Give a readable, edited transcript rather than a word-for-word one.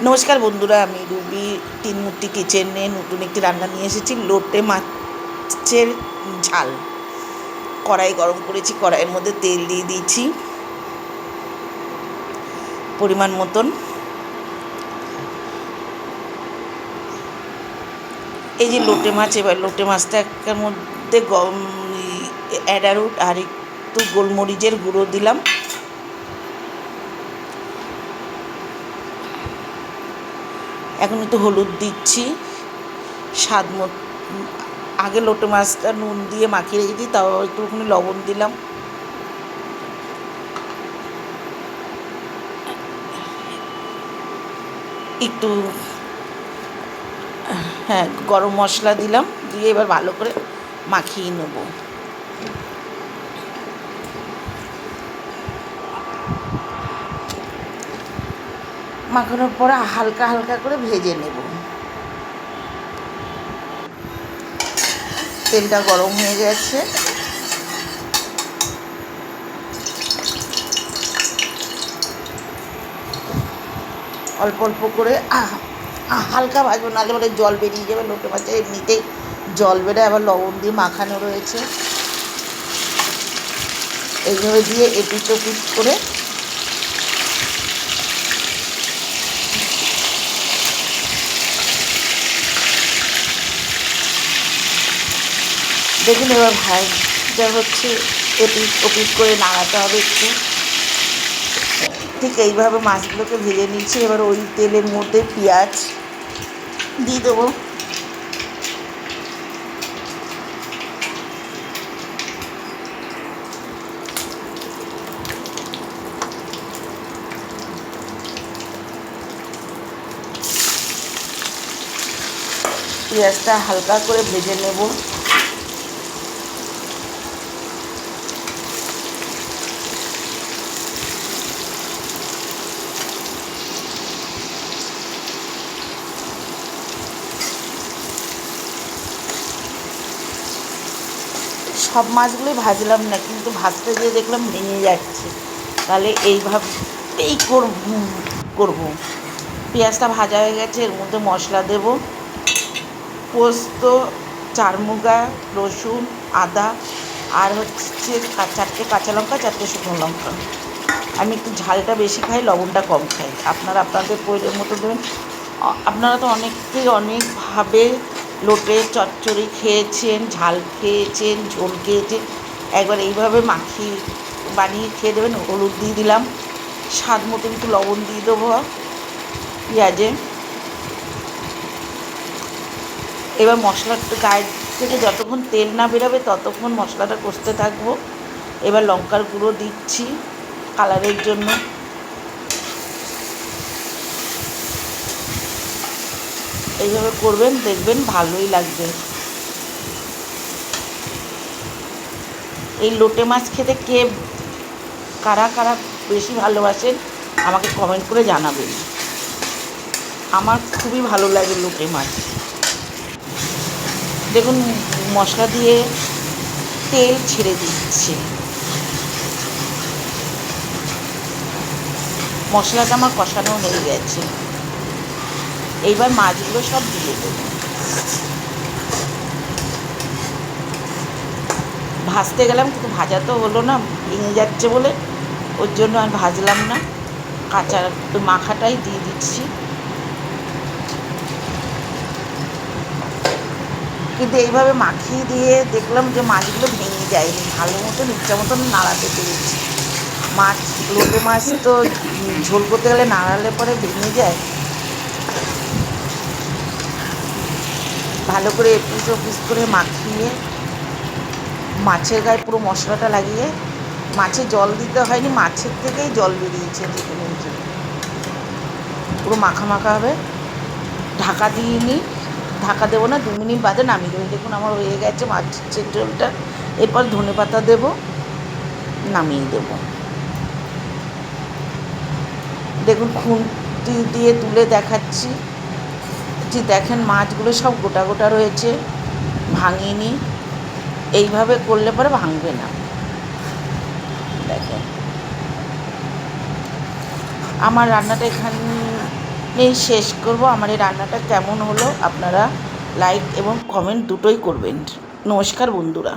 নমস্কার বন্ধুরা, আমি রুবি তিনমূর্তি কিচেনে নতুন একটি রান্না নিয়ে এসেছি। লোটে মাছের ঝাল। কড়াই গরম করেছি, কড়াইয়ের মধ্যে তেল দিয়ে দিয়েছি পরিমাণ মতন। এই যে লোটে মাছ, এবার লোটে মাছটা একটার মধ্যে অ্যাডারুট আর একটু গোলমরিচের গুঁড়ো দিলাম। এখন একটু হলুদ দিচ্ছি স্বাদ মতো। আগে লোটে মাছটা নুন দিয়ে মাখিয়ে রেখেছি, তাও একটুখানি লবণ দিলাম। একটু গরম মশলা দিলাম, দিয়ে এবার ভালো করে মাখিয়ে নেব। মাখানোর পরে হালকা হালকা করে ভেজে নেব। তেলটা গরম হয়ে গেছে, অল্প অল্প করে হালকা ভাজবো, নাহলে পরে জল বেরিয়ে যাবে। লোটে মাছে এমনিতেই জল বেরোয়, আবার লবণ দিয়ে মাখানো রয়েছে। এইভাবে দিয়ে এপিট ওপিট করে দেখুন, এবার ভাজা হচ্ছে, এপিট ওপিট করে নাড়াতে হবে একটু। ঠিক এইভাবে মাছগুলোকে ভেজে নিচ্ছি। এবার ওই তেলের মধ্যে পেঁয়াজ দিয়ে দেবো। পেঁয়াজটা হালকা করে ভেজে নেব। সব মাছগুলোই ভাজলাম না, কিন্তু ভাজতে গিয়ে দেখলাম ভেঙে যাচ্ছে, তাহলে এইভাবেই করব। পেঁয়াজটা ভাজা হয়ে গেছে, এর মধ্যে মশলা দেব। পোস্ত, চারমুগা, রসুন, আদা, আর হচ্ছে 4টে কাঁচা লঙ্কা, 4টে শুকনো লঙ্কা। আমি একটু ঝালটা বেশি খাই, লবণটা কম খাই। আপনারা আপনাদের প্রয়োজন মতো দেবেন। আপনারা তো অনেকেই অনেকভাবে লোটে চচ্চড়ি খেয়েছেন, ঝাল খেয়েছেন, ঝোল খেয়েছেন। একবার এইভাবে বানিয়ে খেয়ে দেবেন। হলুদ দিয়ে দিলাম, স্বাদ মতো একটু লবণ দিয়ে দেবো পেঁয়াজে। এবার মশলাটা গায়ে থেকে যতক্ষণ তেল না বেরোবে ততক্ষণ মশলাটা কষতে থাকবো। এবার লঙ্কার গুঁড়ো দিচ্ছি কালারের জন্য। এইভাবে করবেন, দেখবেন ভালোই লাগবে। এই লোটে মাছ খেতে কারা কারা বেশি ভালোবাসেন আমাকে কমেন্ট করে জানাবেন। আমার খুবই ভালো লাগে লোটে মাছ। দেখুন, মশলা দিয়ে তেল ছেড়ে দিচ্ছে। মশলাটা আমার কষানো হয়ে গেছে। এইবার মাছগুলো সব দিয়ে দেবো। ভাজতে গেলাম, কিন্তু ভাজা তো হলো না, ভেঙে যাচ্ছে বলে, ওর জন্য আর ভাজলাম না। কাঁচা মাখাটাই দিয়ে দিচ্ছি। কিন্তু এইভাবে মাখিয়ে দিয়ে দেখলাম যে মাছগুলো ভেঙে যায়নি, ভালো মতন ইচ্ছা মতন নাড়াতে পেরেছি। লোটে মাছ তো ঝোল করতে গেলে নাড়ালে পরে ভেঙে যায়। ভালো করে এপিস ওপিস করে মাখিয়ে মাছের গায়ে পুরো মশলাটা লাগিয়ে, মাছে জল দিতে হয়নি, মাছের থেকেই জল বেরিয়েছে। দেখুন, পুরো মাখা মাখা হবে। ঢাকা দিয়ে নিই, ঢাকা দেবো না, 2 মিনিট বাদে নামিয়ে দেবো। দেখুন, আমার হয়ে গেছে মাছের ঝোলটা। এরপর ধনেপাতা দেবো, নামিয়ে দেবো। দেখুন, খুন্তি দিয়ে তুলে দেখাচ্ছি যে দেখেন মাছগুলো সব গোটা গোটা রয়েছে, ভাঙিনি। এইভাবে করলে পরে ভাঙবে না। দেখেন, আমার রান্নাটা এখানে এই শেষ করব। আমার এই রান্নাটা কেমন হলো আপনারা লাইক এবং কমেন্ট দুটোই করবেন। নমস্কার বন্ধুরা।